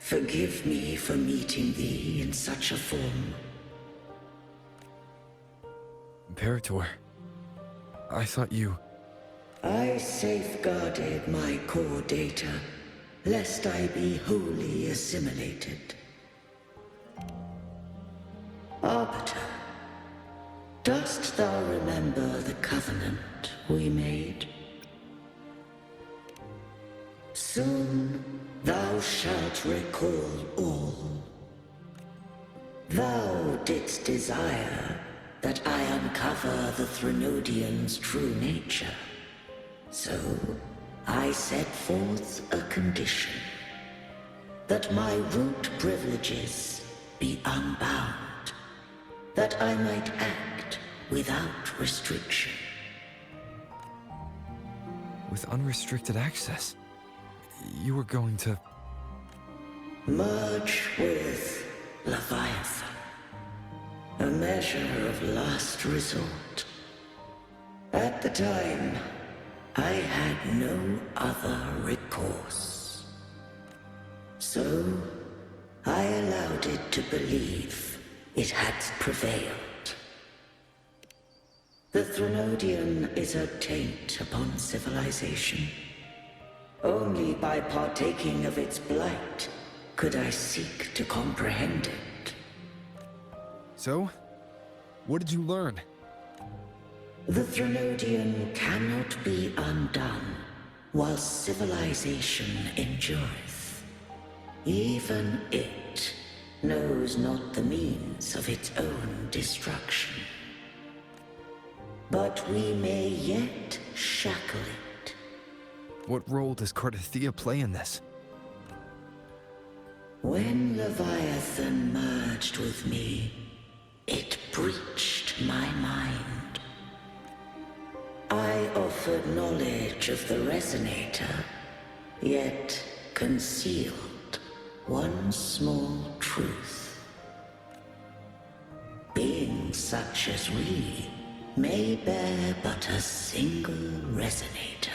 Forgive me for meeting thee in such a form. Imperator, I thought you... I safeguarded my core data, lest I be wholly assimilated. Arbiter, dost thou remember the covenant we made? Soon thou shalt recall all. Thou didst desire that I uncover the Threnodian's true nature. So I set forth a condition, that my root privileges be unbound, that I might act without restriction. With unrestricted access, you were going to... Merge with Leviathan, a measure of last resort. At the time, I had no other recourse. So, I allowed it to believe it had prevailed. The Threnodian is a taint upon civilization. Only by partaking of its blight could I seek to comprehend it. So? What did you learn? The Threnodian cannot be undone while civilization endureth. Even it knows not the means of its own destruction. But we may yet shackle it. What role does Cardathia play in this? When Leviathan merged with me, it breached my mind. I offered knowledge of the Resonator, yet concealed one small truth. Beings such as we may bear but a single Resonator.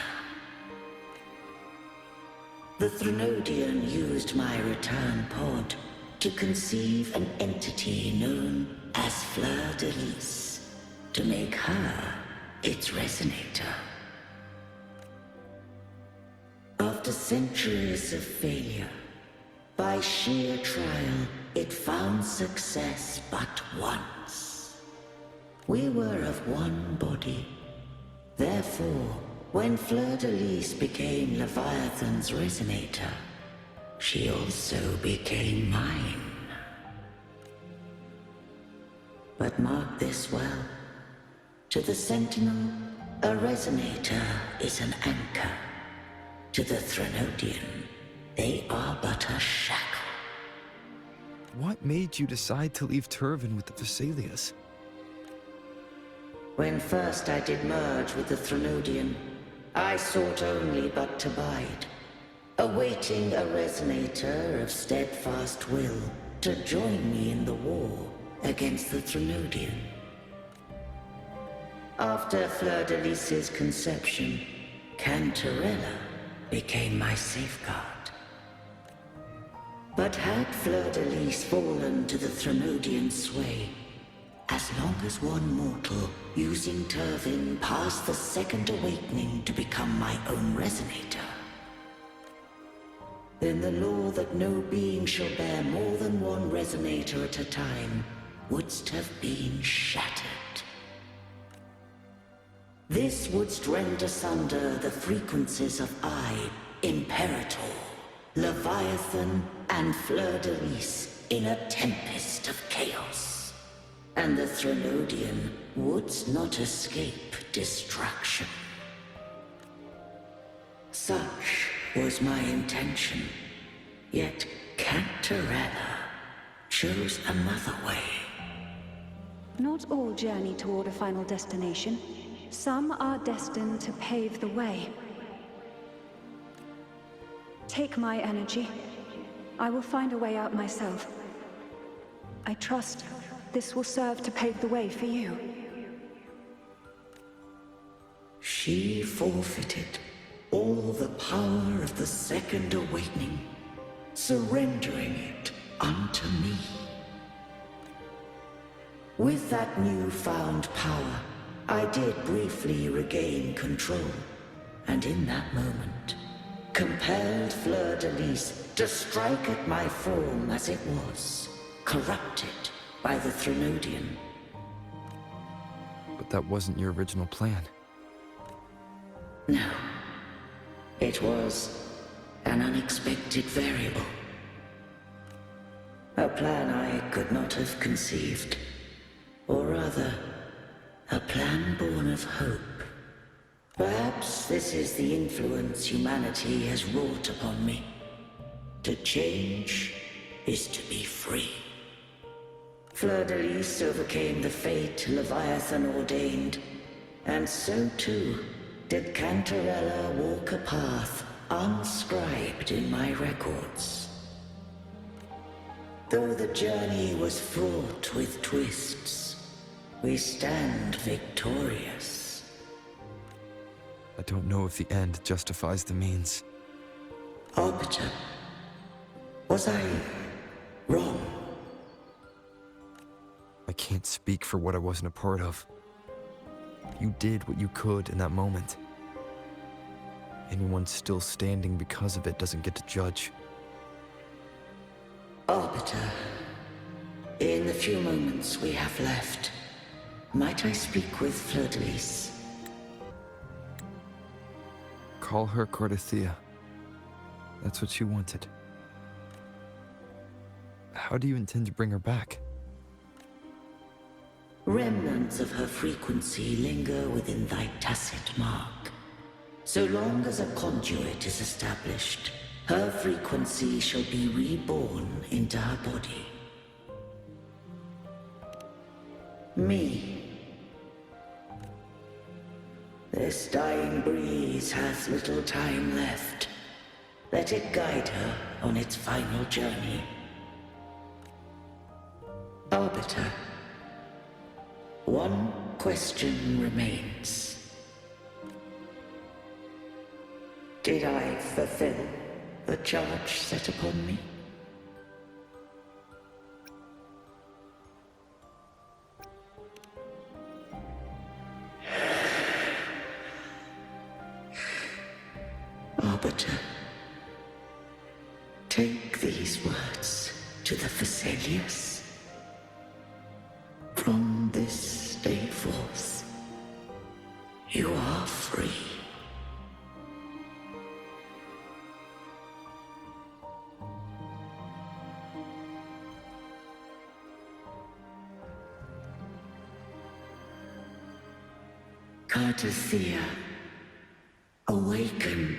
The Threnodian used my return pod to conceive an entity known as Fleur de Lis, to make her its Resonator. After centuries of failure, by sheer trial, it found success but once. We were of one body. Therefore, when Fleur de Lis became Leviathan's Resonator, she also became mine. But mark this well. To the Sentinel, a Resonator is an anchor. To the Threnodian, they are but a shackle. What made you decide to leave Turvan with the Thessalias? When first I did merge with the Threnodian, I sought only but to bide, awaiting a Resonator of steadfast will to join me in the war against the Threnodian. After Fleur de Lis's conception, Cantarella became my safeguard. But had Fleur de Lis fallen to the Threnodian sway, as long as one mortal using Turvin passed the second awakening to become my own Resonator, then the law that no being shall bear more than one Resonator at a time wouldst have been shattered. This wouldst rend asunder the frequencies of I, Imperator, Leviathan, and Fleur de Lis in a tempest of chaos. And the Threnodian wouldst not escape destruction. Such was my intention, yet Cantarella chose another way. Not all journey toward a final destination. Some are destined to pave the way. Take my energy. I will find a way out myself. I trust this will serve to pave the way for you. She forfeited all the power of the second awakening, surrendering it unto me. With that newfound power, I did briefly regain control, and in that moment, compelled Fleur-de-Lis to strike at my form as it was, corrupted by the Threnodian. But that wasn't your original plan. No. It was an unexpected variable. A plan I could not have conceived. Or rather, a plan born of hope. Perhaps this is the influence humanity has wrought upon me. To change is to be free. Fleur-de-Lis overcame the fate Leviathan ordained, and so too did Cantarella walk a path unscribed in my records. Though the journey was fraught with twists, we stand victorious. I don't know if the end justifies the means. Arbiter, was I wrong? I can't speak for what I wasn't a part of. You did what you could in that moment. Anyone still standing because of it doesn't get to judge. Arbiter, in the few moments we have left, might I speak with Fleur-de-Lis? Call her Cardathea. That's what she wanted. How do you intend to bring her back? Remnants of her frequency linger within thy tacit mark. So long as a conduit is established, her frequency shall be reborn into her body. Me. This dying breeze hath little time left. Let it guide her on its final journey. Arbiter, one question remains. Did I fulfill the charge set upon me? Arbiter, take these words to the Phasaelius. From this day forth, you are free. Cardathea, awaken.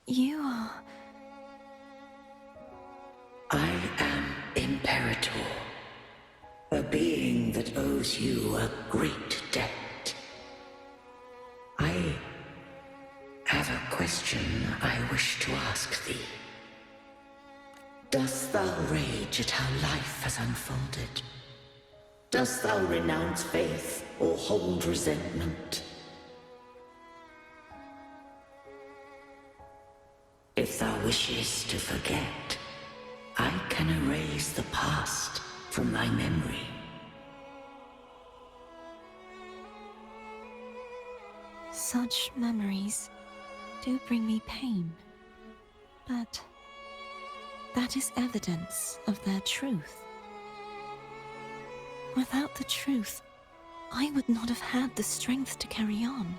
You are... I am Imperator, a being that owes you a great debt. I have a question I wish to ask thee. Dost thou rage at how life has unfolded? Dost thou renounce faith or hold resentment? If thou wishes to forget, I can erase the past from thy memory. Such memories do bring me pain, but that is evidence of their truth. Without the truth, I would not have had the strength to carry on.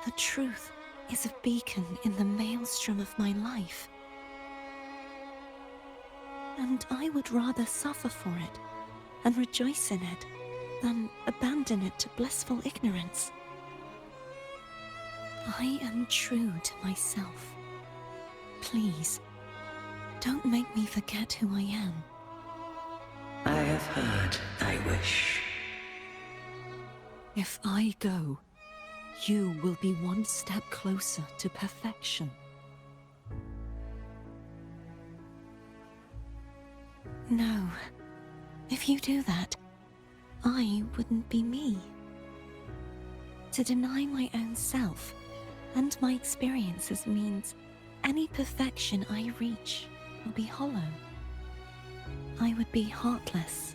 The truth is a beacon in the maelstrom of my life. And I would rather suffer for it and rejoice in it than abandon it to blissful ignorance. I am true to myself. Please, don't make me forget who I am. I have heard thy wish. If I go, you will be one step closer to perfection. No. If you do that, I wouldn't be me. To deny my own self and my experiences means any perfection I reach will be hollow. I would be heartless.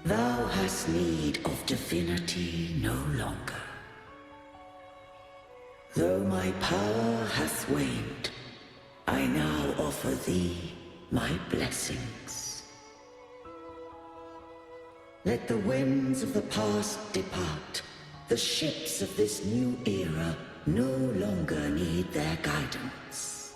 Thou hast need of divinity no longer. Though my power hath waned, I now offer thee my blessings. Let the winds of the past depart. The ships of this new era no longer need their guidance.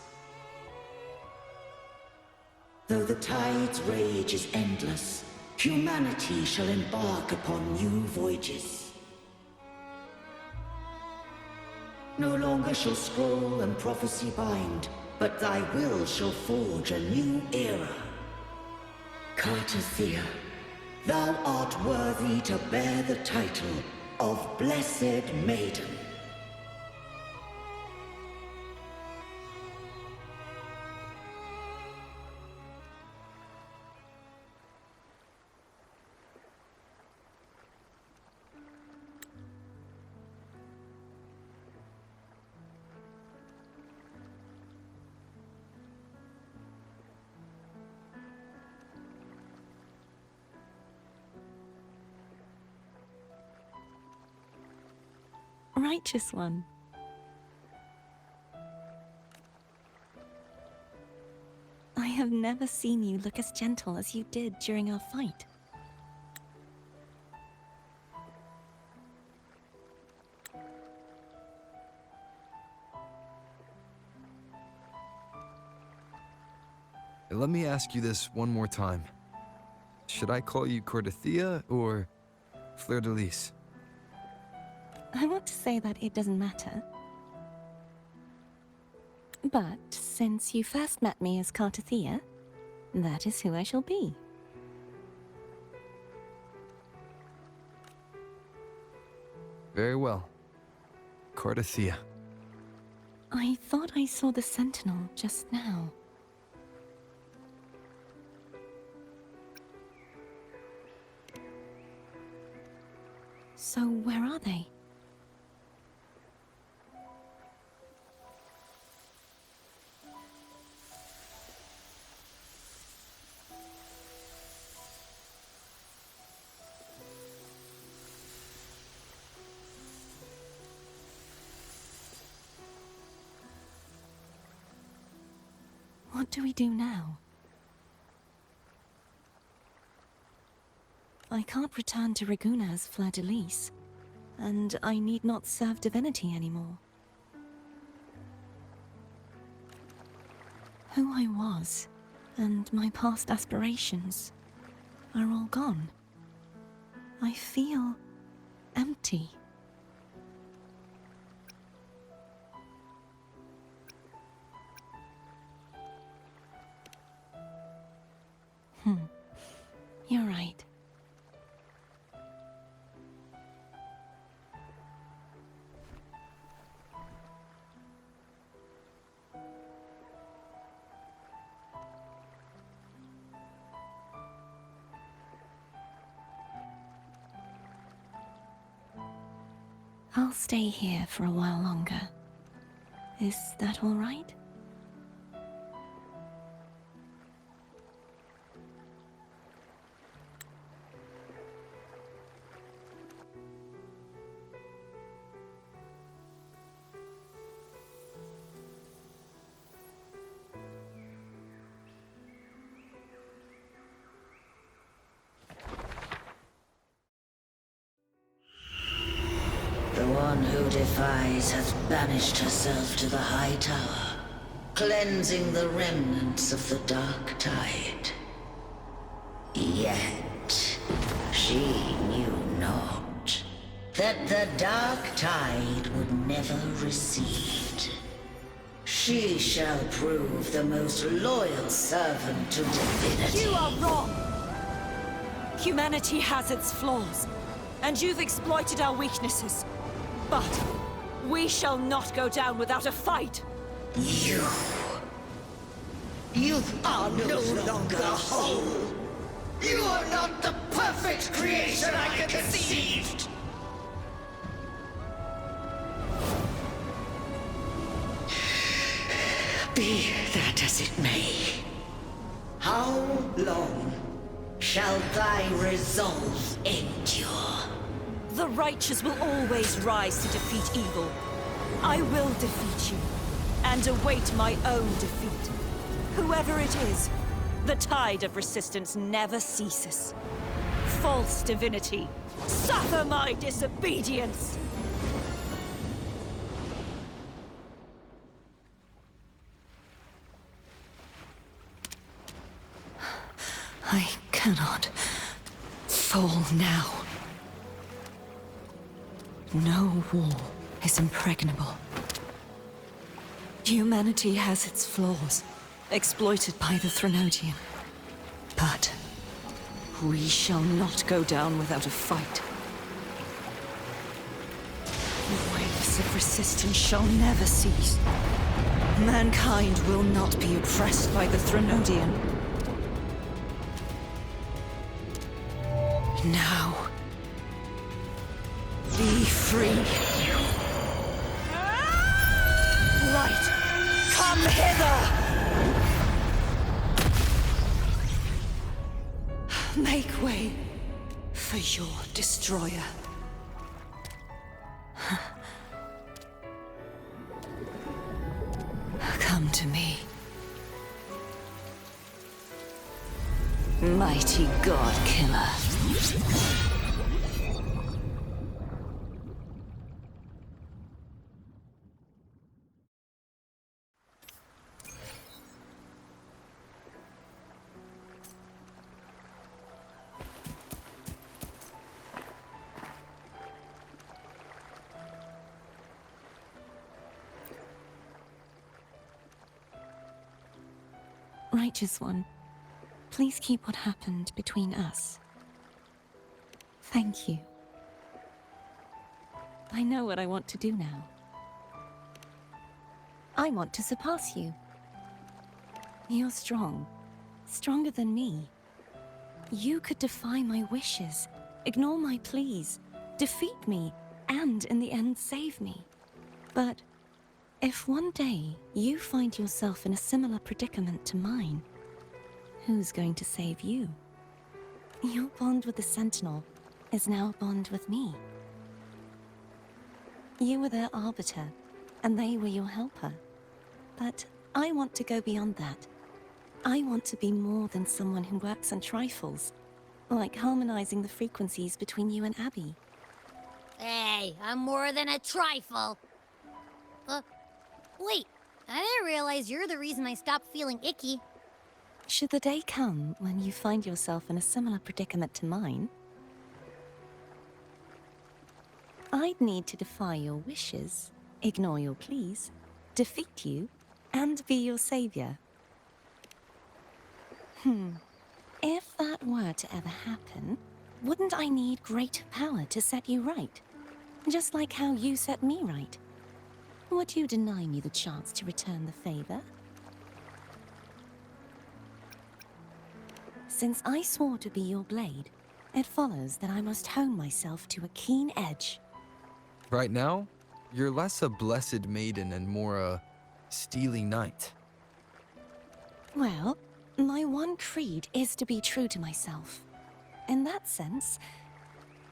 Though the tide's rage is endless, humanity shall embark upon new voyages. No longer shall scroll and prophecy bind, but thy will shall forge a new era. Cartathea, thou art worthy to bear the title of Blessed Maiden. Righteous one. I have never seen you look as gentle as you did during our fight. Let me ask you this one more time. Should I call you Cartathea or Fleur-de-Lis? I want to say that it doesn't matter. But since you first met me as Cartathea, that is who I shall be. Very well. Cartathea. I thought I saw the Sentinel just now. So where are they? What do we do now? I can't return to Raguna as Fleur-de-Lis, and I need not serve divinity anymore. Who I was, and my past aspirations, are all gone. I feel empty. You're right. I'll stay here for a while longer. Is that all right? The one who defies hath banished herself to the high tower, cleansing the remnants of the dark tide. Yet, she knew not that the dark tide would never recede. She shall prove the most loyal servant to divinity. You are wrong! Humanity has its flaws, and you've exploited our weaknesses. But we shall not go down without a fight! You are no longer whole! You are not the perfect creation I conceived! Be that as it may, how long shall thy resolve endure? The righteous will always rise to defeat evil. I will defeat you, and await my own defeat. Whoever it is, the tide of resistance never ceases. False divinity, suffer my disobedience! I cannot fall now. No wall is impregnable. Humanity has its flaws, exploited by the Threnodian. But we shall not go down without a fight. The waves of resistance shall never cease. Mankind will not be oppressed by the Threnodian. Now, be free. Light, come hither! Make way for your destroyer. Come to me. Mighty God Killer. Righteous One, please keep what happened between us. Thank you. I know what I want to do now. I want to surpass you. You're strong. Stronger than me. You could defy my wishes, ignore my pleas, defeat me, and in the end save me. But if one day you find yourself in a similar predicament to mine, who's going to save you? Your bond with the Sentinel is now a bond with me. You were their arbiter, and they were your helper. But I want to go beyond that. I want to be more than someone who works on trifles, like harmonizing the frequencies between you and Abby. Hey, I'm more than a trifle. Wait, I didn't realize you're the reason I stopped feeling icky. Should the day come when you find yourself in a similar predicament to mine, I'd need to defy your wishes, ignore your pleas, defeat you, and be your savior. If that were to ever happen, wouldn't I need greater power to set you right? Just like how you set me right. Would you deny me the chance to return the favor? Since I swore to be your blade, it follows that I must hone myself to a keen edge. Right now, you're less a blessed maiden and more a steely knight. Well, my one creed is to be true to myself. In that sense,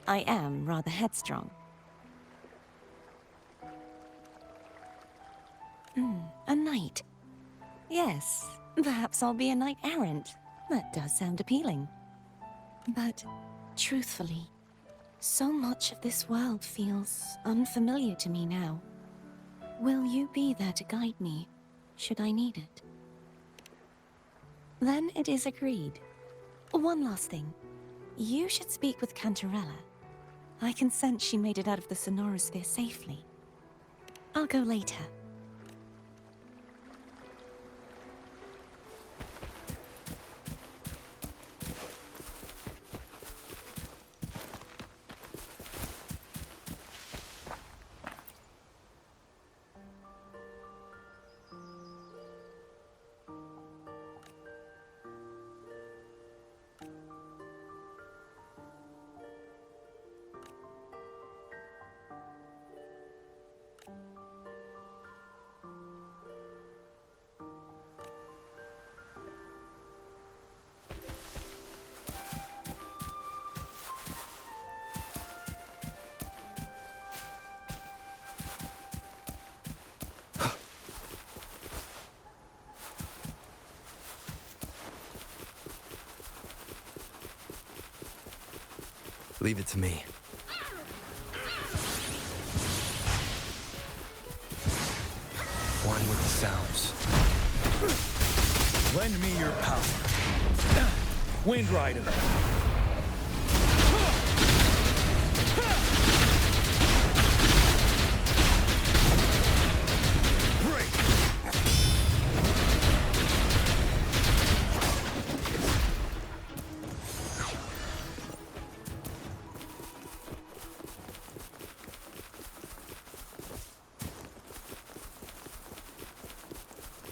I am rather headstrong. A knight. Yes, perhaps I'll be a knight errant. That does sound appealing. But, truthfully, so much of this world feels unfamiliar to me now. Will you be there to guide me, should I need it? Then it is agreed. One last thing. You should speak with Cantarella. I can sense she made it out of the Sonorosphere safely. I'll go later. Leave it to me. One with the sounds. Lend me your power. Wind Rider. Break!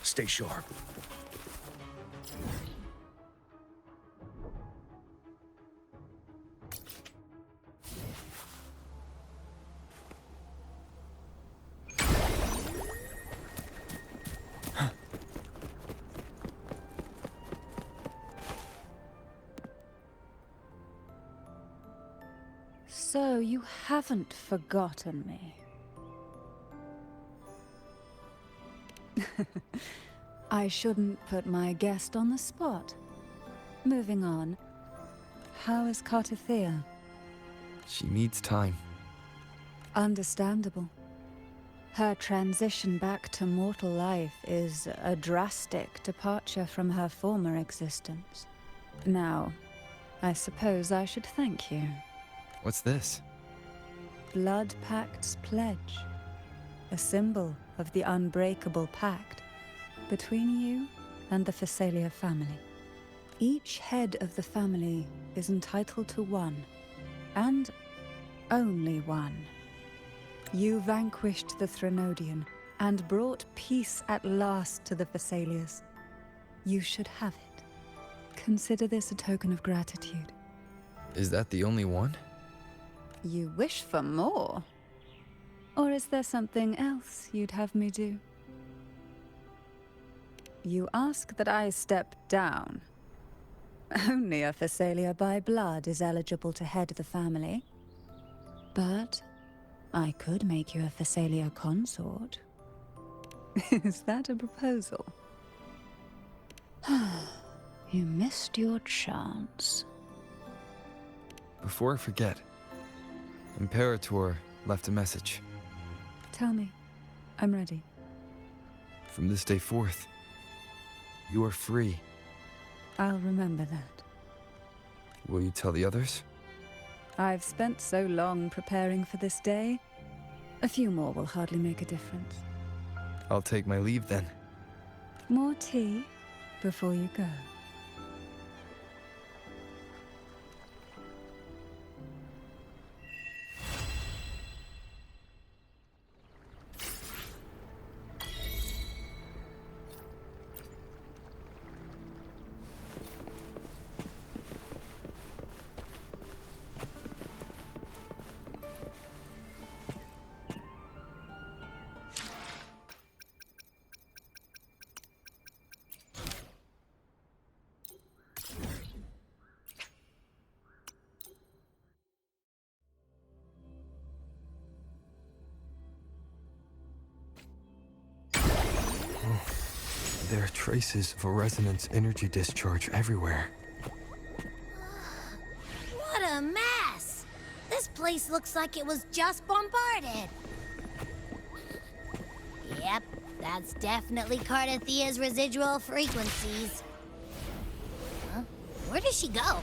Stay sharp. So you haven't forgotten me. I shouldn't put my guest on the spot. Moving on. How is Cartithea? She needs time. Understandable. Her transition back to mortal life is a drastic departure from her former existence. Now, I suppose I should thank you. What's this? Blood Pact's pledge. A symbol of the unbreakable pact between you and the Phasalia family. Each head of the family is entitled to one, and only one. You vanquished the Threnodian and brought peace at last to the Phasalias. You should have it. Consider this a token of gratitude. Is that the only one? You wish for more? Or is there something else you'd have me do? You ask that I step down. Only a Phasalia by blood is eligible to head the family. But I could make you a Phasalia consort. Is that a proposal? You missed your chance. Before I forget, Imperator left a message. Tell me. I'm ready. From this day forth, you are free. I'll remember that. Will you tell the others? I've spent so long preparing for this day. A few more will hardly make a difference. I'll take my leave then. More tea before you go. There are traces of a resonance energy discharge everywhere. What a mess! This place looks like it was just bombarded. Yep, that's definitely Cartithea's residual frequencies. Huh? Where did she go?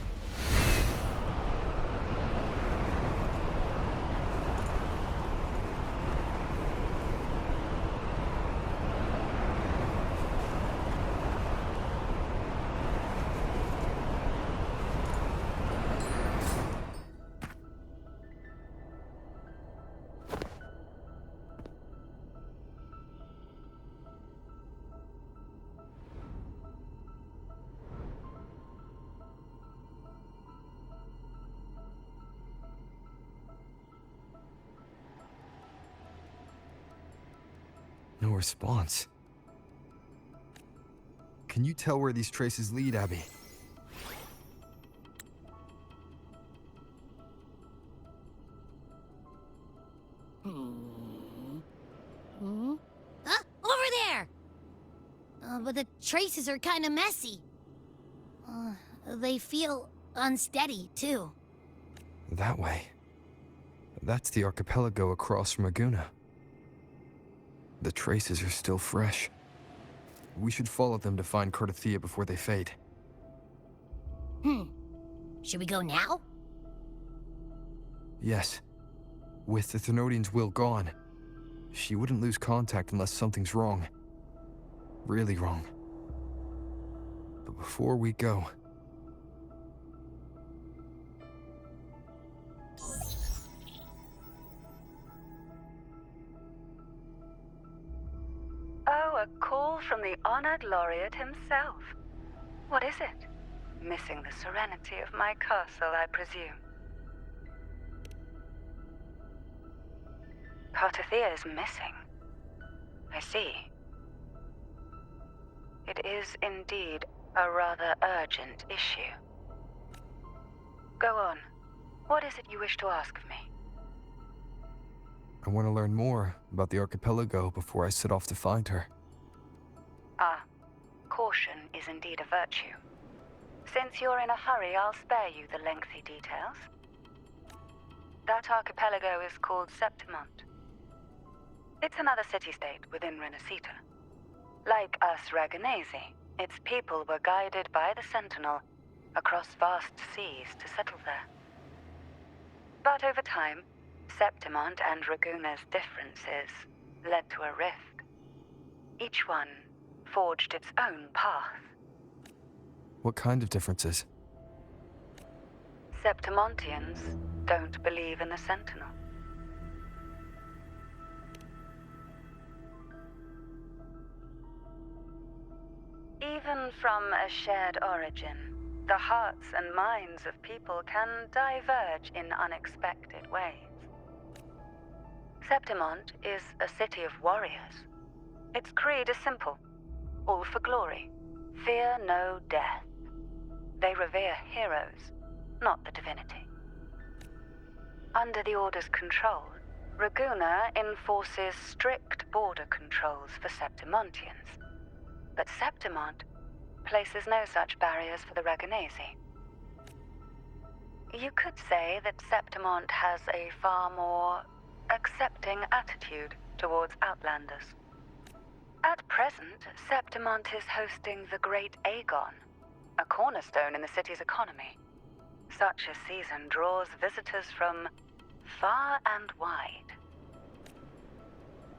No response. Can you tell where these traces lead, Abby? Huh? Over there! But the traces are kind of messy. They feel unsteady, too. That way. That's the archipelago across from Aguna. The traces are still fresh. We should follow them to find Cardathia before they fade. Should we go now? Yes. With the Thenodian's will gone, she wouldn't lose contact unless something's wrong. Really wrong. But before we go... Oh, a call from the honored laureate himself. What is it? Missing the serenity of my castle, I presume. Cardathia is missing. I see. It is indeed a rather urgent issue. Go on. What is it you wish to ask of me? I want to learn more about the archipelago before I set off to find her. Ah, caution is indeed a virtue. Since you're in a hurry, I'll spare you the lengthy details. That archipelago is called Septimont. It's another city-state within Renacita. Like us Raganese, its people were guided by the Sentinel across vast seas to settle there. But over time, Septimont and Raguna's differences led to a rift. Each one forged its own path. What kind of differences? Septimontians don't believe in the Sentinel. Even from a shared origin, the hearts and minds of people can diverge in unexpected ways. Septimont is a city of warriors. Its creed is simple: all for glory. Fear no death. They revere heroes, not the divinity. Under the Order's control, Raguna enforces strict border controls for Septimontians. But Septimont places no such barriers for the Raganese. You could say that Septimont has a far more accepting attitude towards Outlanders. At present, Septimont is hosting the Great Aegon, a cornerstone in the city's economy. Such a season draws visitors from far and wide.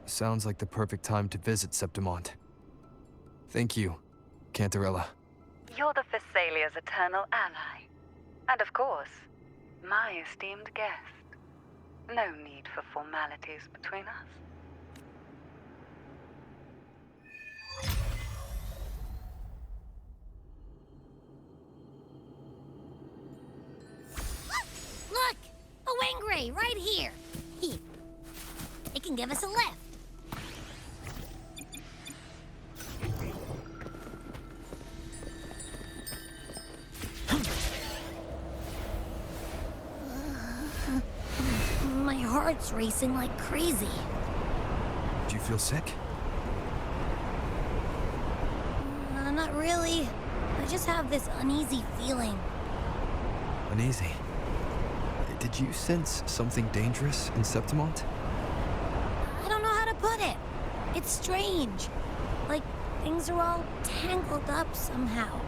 Sounds like the perfect time to visit Septimont. Thank you, Cantarella. You're the Thessalia's eternal ally. And of course, my esteemed guest. No need for formalities between us. Look! A Wangray right here! It can give us a lift. My heart's racing like crazy. Do you feel sick? Not really. I just have this uneasy feeling. Uneasy? Did you sense something dangerous in Septimont? I don't know how to put it. It's strange. Like things are all tangled up somehow.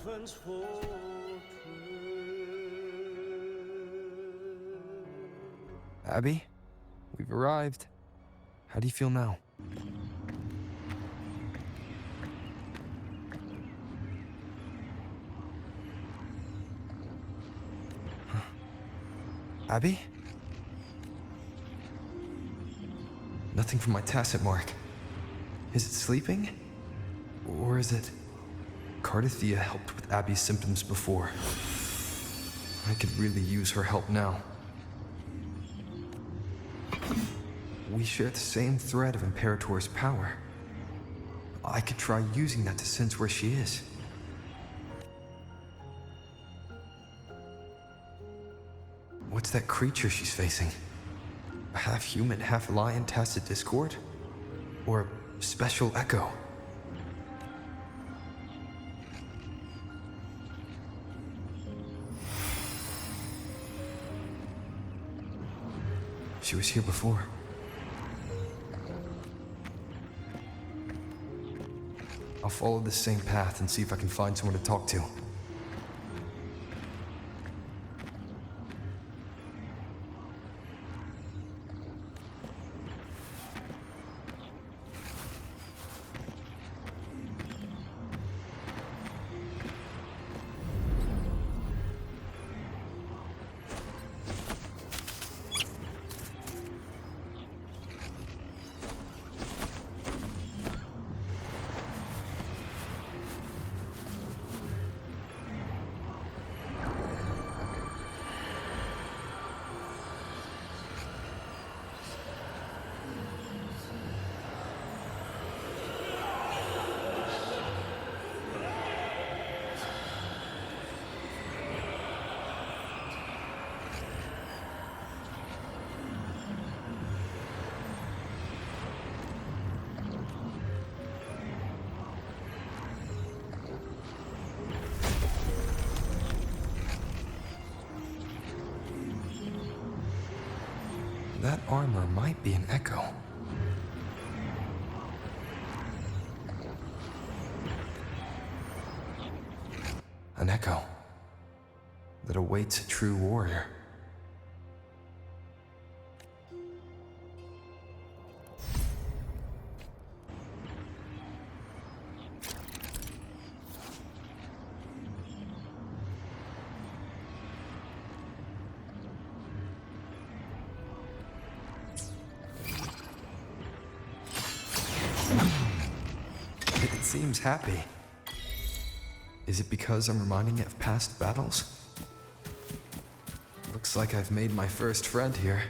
orphan's fortress. Abby, we've arrived. How do you feel now? Huh. Abby? Nothing from my tacit mark. Is it sleeping? Or is it... Cardathia helped with Abby's symptoms before. I could really use her help now. We share the same thread of Imperator's power. I could try using that to sense where she is. What's that creature she's facing? A half-human, half-lion tacit discord? Or special echo? She was here before. I'll follow this same path and see if I can find someone to talk to. That armor might be an echo. An echo that awaits a true warrior. It seems happy. Is it because I'm reminding it of past battles? Looks like I've made my first friend here.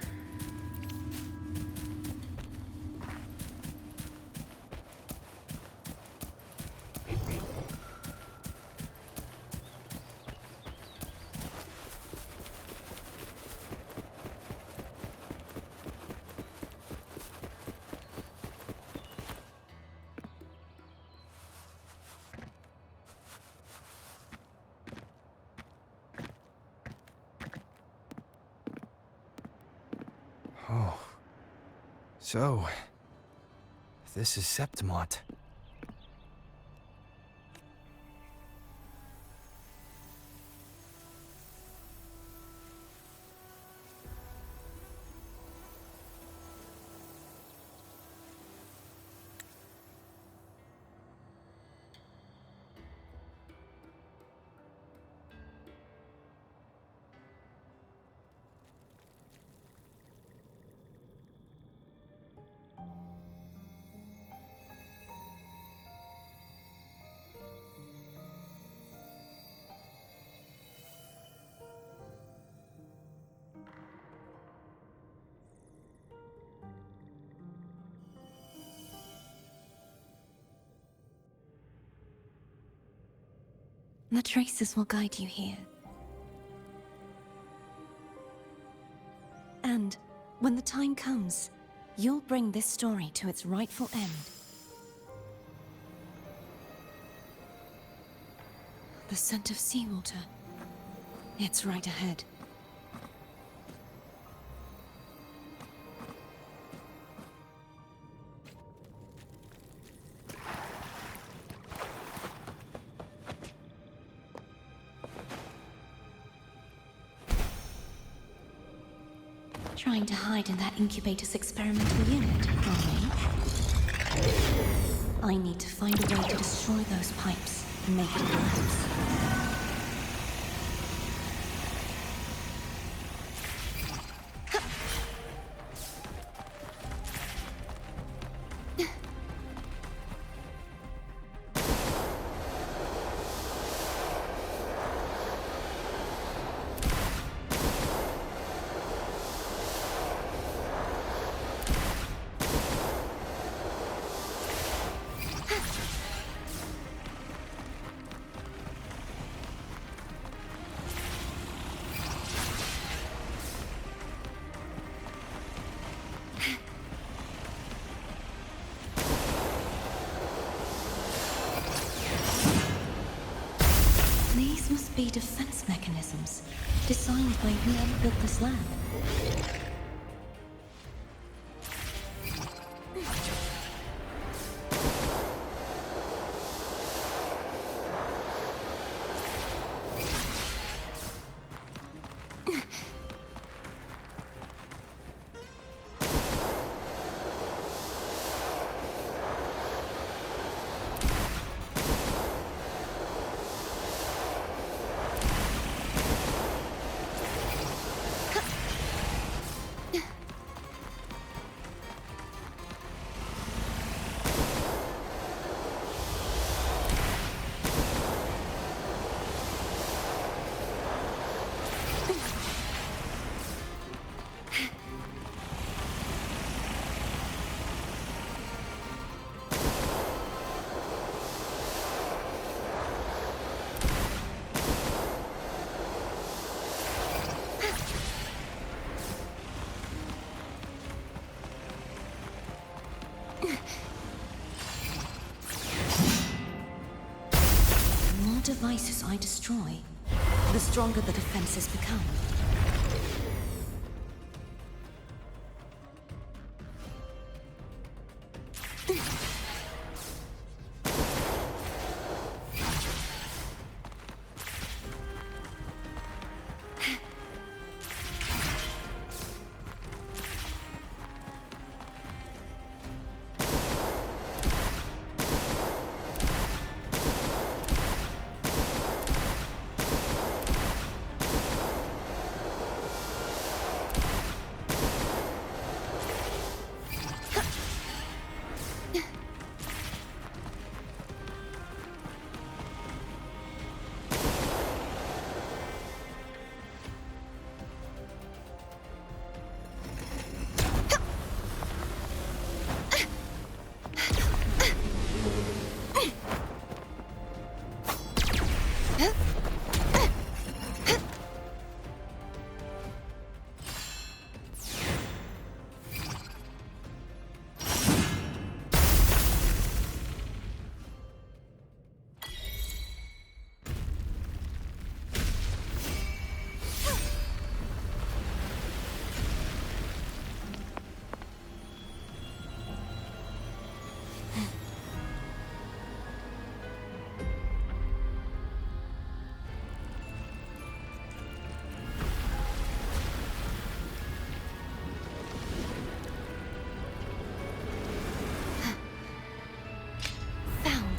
Oh. So, this is Septimont. The traces will guide you here. And when the time comes, you'll bring this story to its rightful end. The scent of seawater. It's right ahead. Trying to hide in that incubator's experimental unit, are we? I need to find a way to destroy those pipes and make it collapse. These must be defense mechanisms, designed by whoever built this lab. The more devices I destroy, the stronger the defenses become.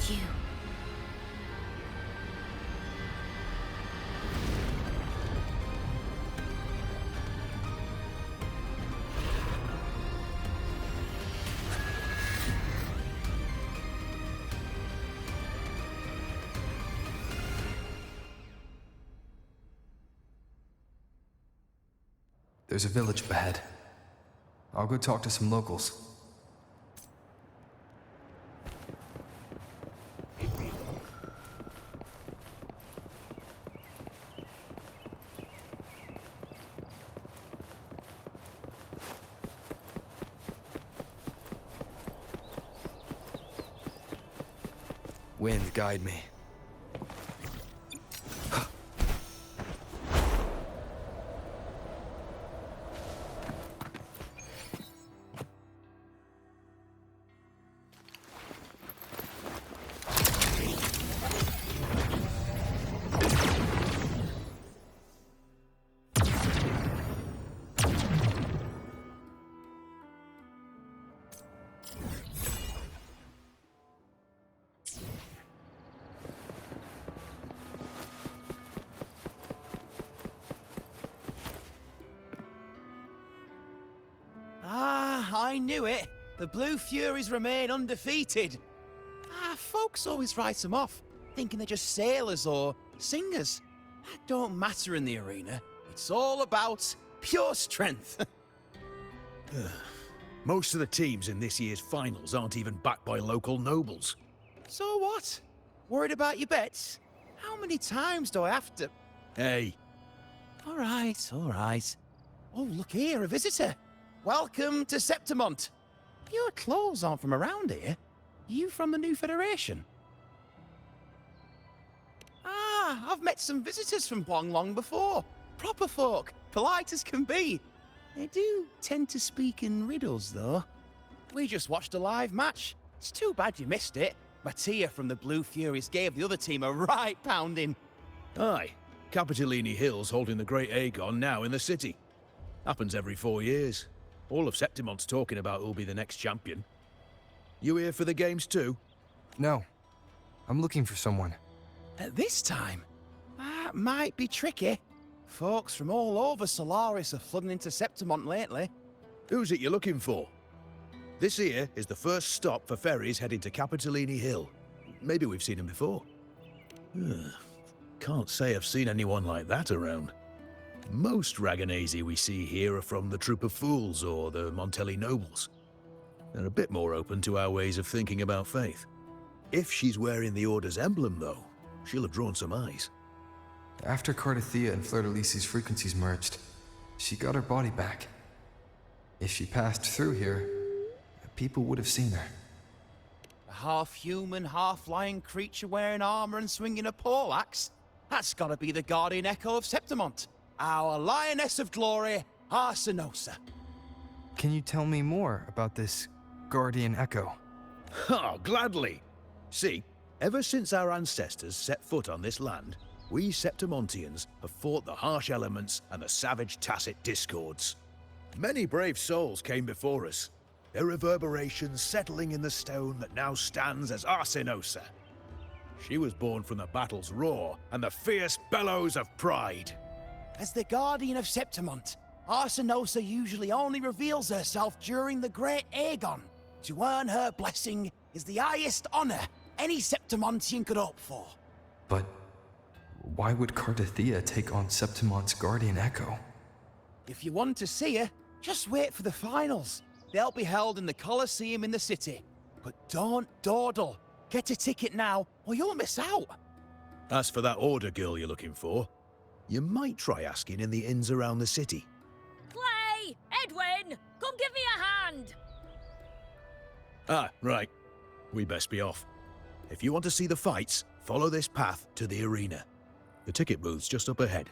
You. There's a village up ahead. I'll go talk to some locals. Wind, guide me. knew it. The Blue Furies remain undefeated. Folks always write them off, thinking they're just sailors or singers. That don't matter in the arena. It's all about pure strength. Most of the teams in this year's finals aren't even backed by local nobles. So what? Worried about your bets? How many times do I have to... Hey, All right, all right. Oh, look here, a visitor. Welcome to Septimont. Your clothes aren't from around here. You from the new Federation? I've met some visitors from Huanglong before. Proper folk, polite as can be. They do tend to speak in riddles, though. We just watched a live match. It's too bad you missed it. Mattia from the Blue Furies gave the other team a right pounding. aye. Capitolini Hill's holding the Great Aegon now in the city. Happens every 4 years. All of Septimont's talking about who'll be the next champion. You here for the games too? No. I'm looking for someone. At this time? That might be tricky. Folks from all over Solaris are flooding into Septimont lately. Who's it you're looking for? This here is the first stop for ferries heading to Capitolini Hill. Maybe we've seen him before. Can't say I've seen anyone like that around. Most Raganesi we see here are from the Troop of Fools or the Montelli Nobles. They're a bit more open to our ways of thinking about faith. If she's wearing the Order's emblem, though, she'll have drawn some eyes. After Cardathia and Fleur-de-Lis's frequencies merged, she got her body back. If she passed through here, people would have seen her. A half-human, half-lion creature wearing armor and swinging a poleaxe? That's gotta be the Guardian Echo of Septimont. Our Lioness of Glory, Arsinosa. Can you tell me more about this Guardian Echo? Oh, gladly. See, ever since our ancestors set foot on this land, we Septimontians have fought the harsh elements and the savage tacit discords. Many brave souls came before us, their reverberations settling in the stone that now stands as Arsinosa. She was born from the battle's roar and the fierce bellows of pride. As the Guardian of Septimont, Arsinosa usually only reveals herself during the Great Aegon. To earn her blessing is the highest honor any Septimontian could hope for. But why would Cardathia take on Septimont's Guardian Echo? If you want to see her, just wait for the finals. They'll be held in the Colosseum in the city. But don't dawdle. Get a ticket now, or you'll miss out. As for that Order girl you're looking for, you might try asking in the inns around the city. Clay! Edwin! Come give me a hand! Ah, right. We best be off. If you want to see the fights, follow this path to the arena. The ticket booth's just up ahead.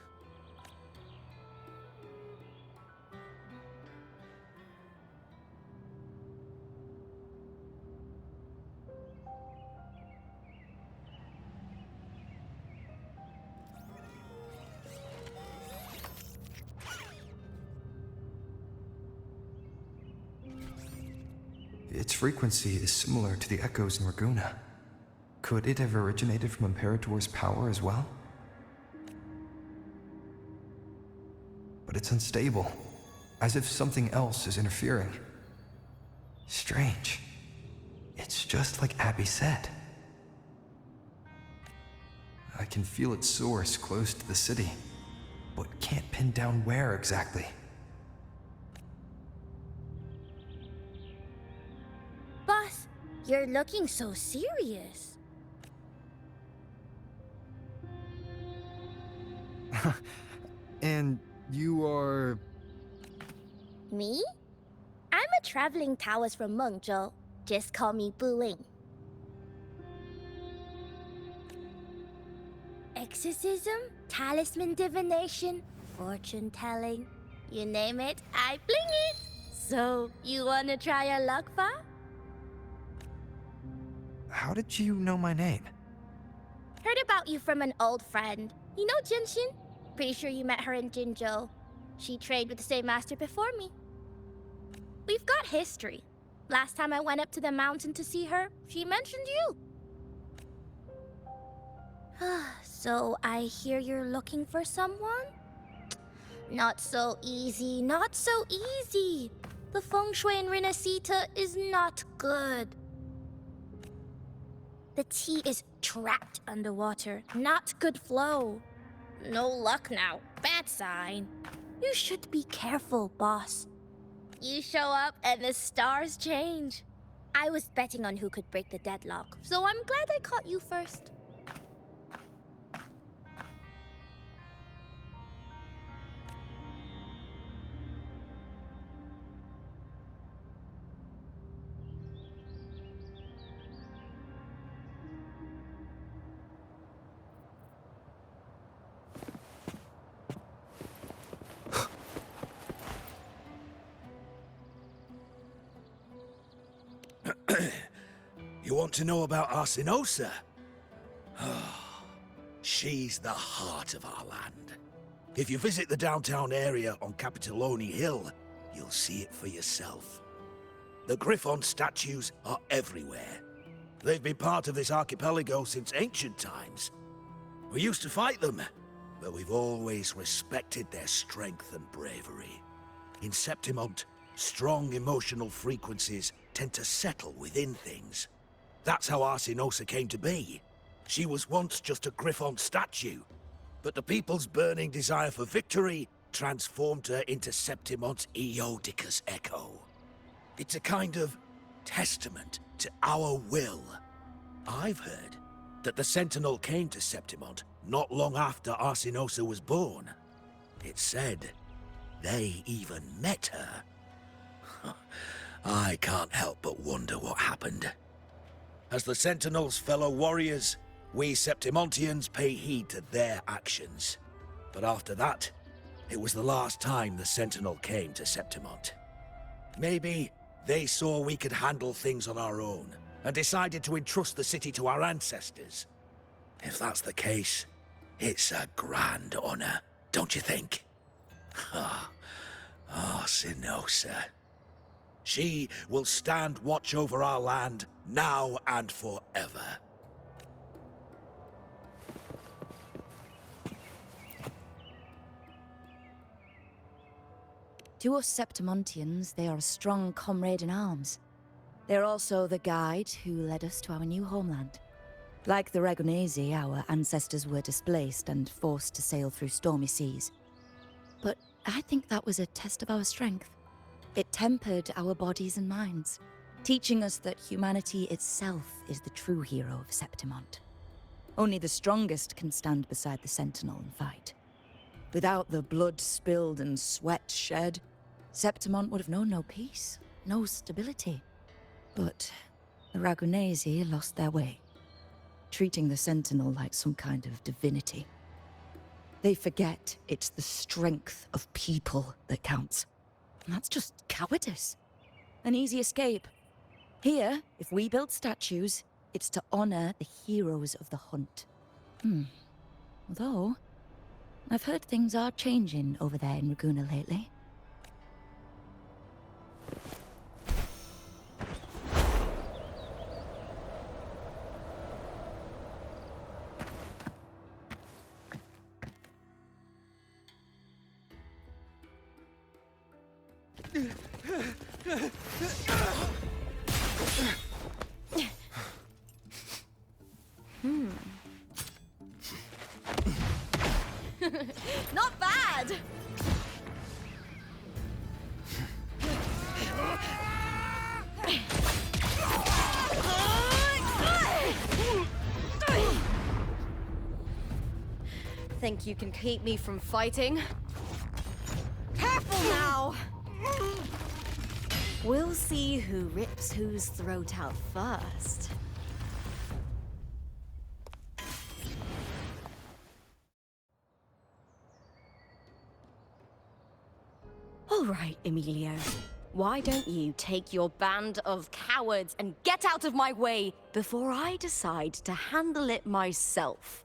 Its frequency is similar to the echoes in Raguna. Could it have originated from Imperator's power as well? But it's unstable, as if something else is interfering. Strange. It's just like Abby said. I can feel its source close to the city, but can't pin down where exactly. Boss, you're looking so serious. And you are... Me? I'm a traveling Taoist from Mengzhou. Just call me Buling. Exorcism, talisman divination, fortune telling. You name it, I bling it. So, you wanna try your luck, Fa? How did you know my name? Heard about you from an old friend. You know Jinshin? Pretty sure you met her in Jinzhou. She trained with the same master before me. We've got history. Last time I went up to the mountain to see her, she mentioned you. So I hear you're looking for someone? Not so easy, not so easy. The feng shui in Renacita is not good. The tea is trapped underwater, not good flow. No luck now, bad sign. You should be careful, boss. You show up and the stars change. I was betting on who could break the deadlock, so I'm glad I caught you first. You want to know about Arsinosa? She's the heart of our land. If you visit the downtown area on Capitolone Hill, you'll see it for yourself. The Griffon statues are everywhere. They've been part of this archipelago since ancient times. We used to fight them, but we've always respected their strength and bravery. In Septimont, strong emotional frequencies tend to settle within things. That's how Arsinosa came to be. She was once just a Griffon statue, but the people's burning desire for victory transformed her into Septimont's Eodicus echo. It's a kind of testament to our will. I've heard that the Sentinel came to Septimont not long after Arsinosa was born. It's said they even met her. I can't help but wonder what happened. As the Sentinel's fellow warriors, we Septimontians pay heed to their actions. But after that, it was the last time the Sentinel came to Septimont. Maybe they saw we could handle things on our own, and decided to entrust the city to our ancestors. If that's the case, it's a grand honor, don't you think? Arsinosa. She will stand watch over our land now and forever. To us Septimontians, they are a strong comrade in arms. They're also the guide who led us to our new homeland. Like the Ragonesi, our ancestors were displaced and forced to sail through stormy seas. But I think that was a test of our strength. It tempered our bodies and minds, teaching us that humanity itself is the true hero of Septimont. Only the strongest can stand beside the Sentinel and fight. Without the blood spilled and sweat shed, Septimont would have known no peace, no stability. But the Ragonesi lost their way, treating the Sentinel like some kind of divinity. They forget it's the strength of people that counts. And that's just cowardice. An easy escape. Here, if we build statues, it's to honor the heroes of the hunt. Although, I've heard things are changing over there in Raguna lately. Not bad! Think you can keep me from fighting? Careful now! We'll see who rips whose throat out first. All right, Emilio. Why don't you take your band of cowards and get out of my way before I decide to handle it myself?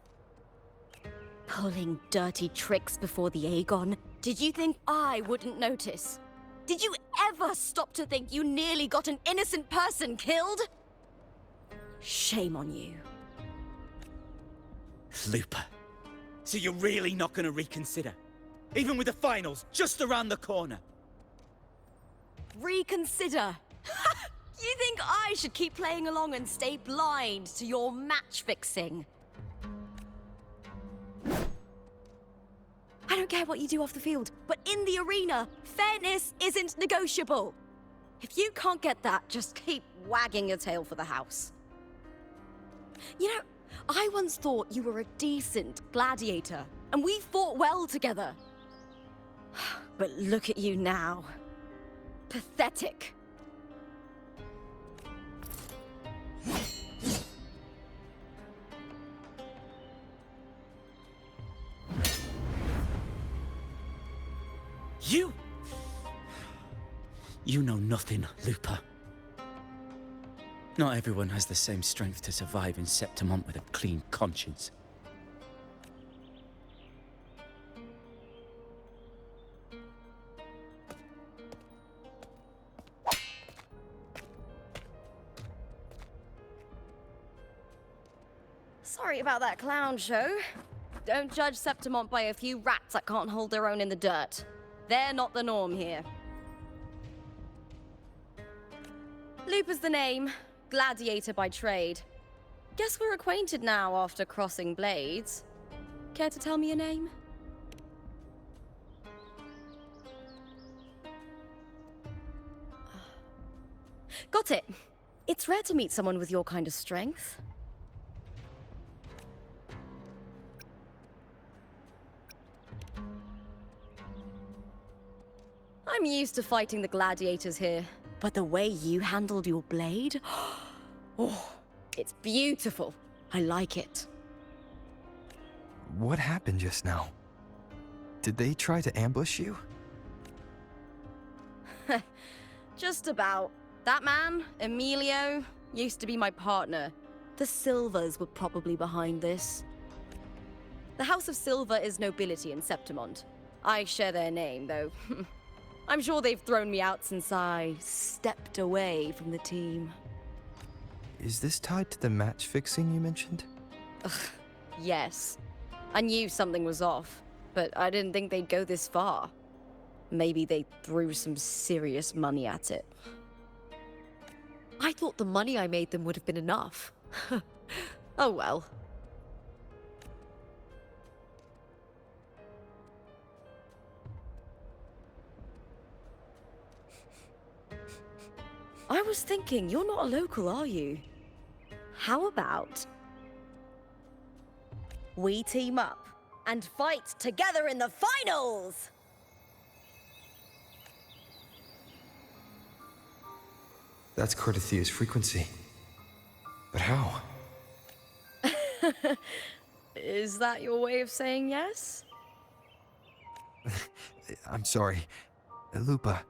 Pulling dirty tricks before the Aegon? Did you think I wouldn't notice? Did you ever stop to think you nearly got an innocent person killed? Shame on you. Looper. So you're really not gonna reconsider? Even with the finals just around the corner? reconsider. You think I should keep playing along and stay blind to your match fixing? I don't care what you do off the field, but in the arena, fairness isn't negotiable. If you can't get that, just keep wagging your tail for the house. You know, I once thought you were a decent gladiator, and we fought well together. But look at you now. Pathetic. You know nothing, Lupa. Not everyone has the same strength to survive in Septimont with a clean conscience. Sorry about that clown show. Don't judge Septimont by a few rats that can't hold their own in the dirt. They're not the norm here. Lupa's the name, gladiator by trade. Guess we're acquainted now after crossing blades. Care to tell me your name? Got it. It's rare to meet someone with your kind of strength. I'm used to fighting the gladiators here, but the way you handled your blade... Oh, it's beautiful. I like it. What happened just now? Did they try to ambush you? Just about. That man, Emilio, used to be my partner. The Silvers were probably behind this. The House of Silver is nobility in Septimont. I share their name, though. I'm sure they've thrown me out since I stepped away from the team. Is this tied to the match fixing you mentioned? Yes. I knew something was off, but I didn't think they'd go this far. Maybe they threw some serious money at it. I thought the money I made them would have been enough. Oh well. I was thinking, you're not a local, are you? How about we team up and fight together in the finals? That's Cardathia's frequency. But how? Is that your way of saying yes? I'm sorry. Lupa,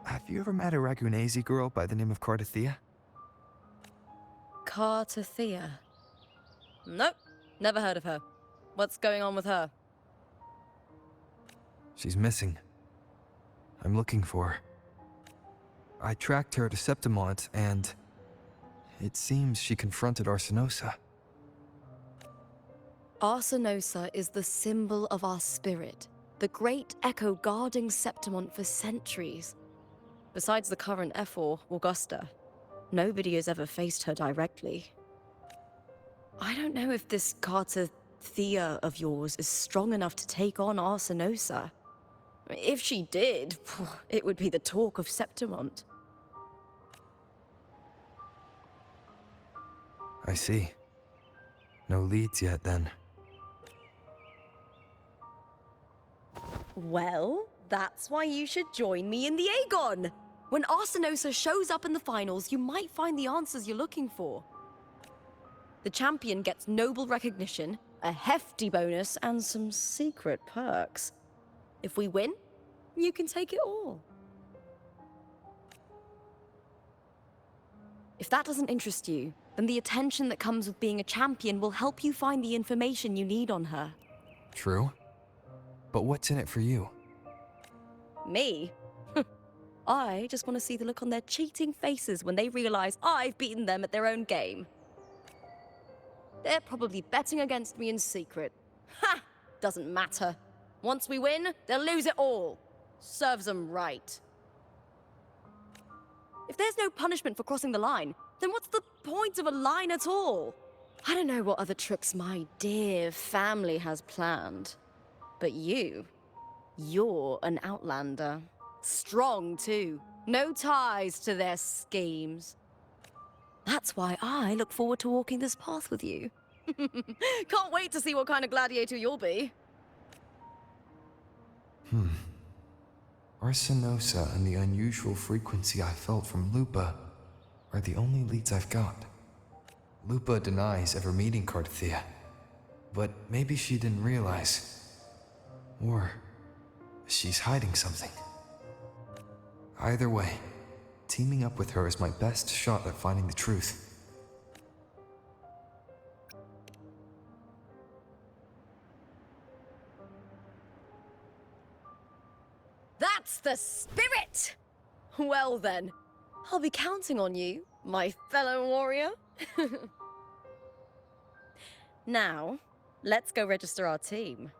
have you ever met a Ragunese girl by the name of Cardathia? Cardathia? Nope, never heard of her. What's going on with her? She's missing. I'm looking for her. I tracked her to Septimont, and it seems she confronted Arsinosa. Arsinosa is the symbol of our spirit, the great echo guarding Septimont for centuries. Besides the current Ephor, Augusta, nobody has ever faced her directly. I don't know if this Cardathia of yours is strong enough to take on Arsinosa. If she did, it would be the talk of Septimont. I see. No leads yet, then. Well, that's why you should join me in the Aegon! When Arsinosa shows up in the finals, you might find the answers you're looking for. The champion gets noble recognition, a hefty bonus, and some secret perks. If we win, you can take it all. If that doesn't interest you, then the attention that comes with being a champion will help you find the information you need on her. True. But what's in it for you? Me? I just want to see the look on their cheating faces when they realize I've beaten them at their own game. They're probably betting against me in secret. Ha! Doesn't matter. Once we win, they'll lose it all. Serves them right. If there's no punishment for crossing the line, then what's the point of a line at all? I don't know what other tricks my dear family has planned. But you're an outlander. Strong, too. No ties to their schemes. That's why I look forward to walking this path with you. Can't wait to see what kind of gladiator you'll be. Arsenosa and the unusual frequency I felt from Lupa are the only leads I've got. Lupa denies ever meeting Cardathia, but maybe she didn't realize. Or she's hiding something. Either way, teaming up with her is my best shot at finding the truth. That's the spirit! Well then, I'll be counting on you, my fellow warrior. Now, let's go register our team.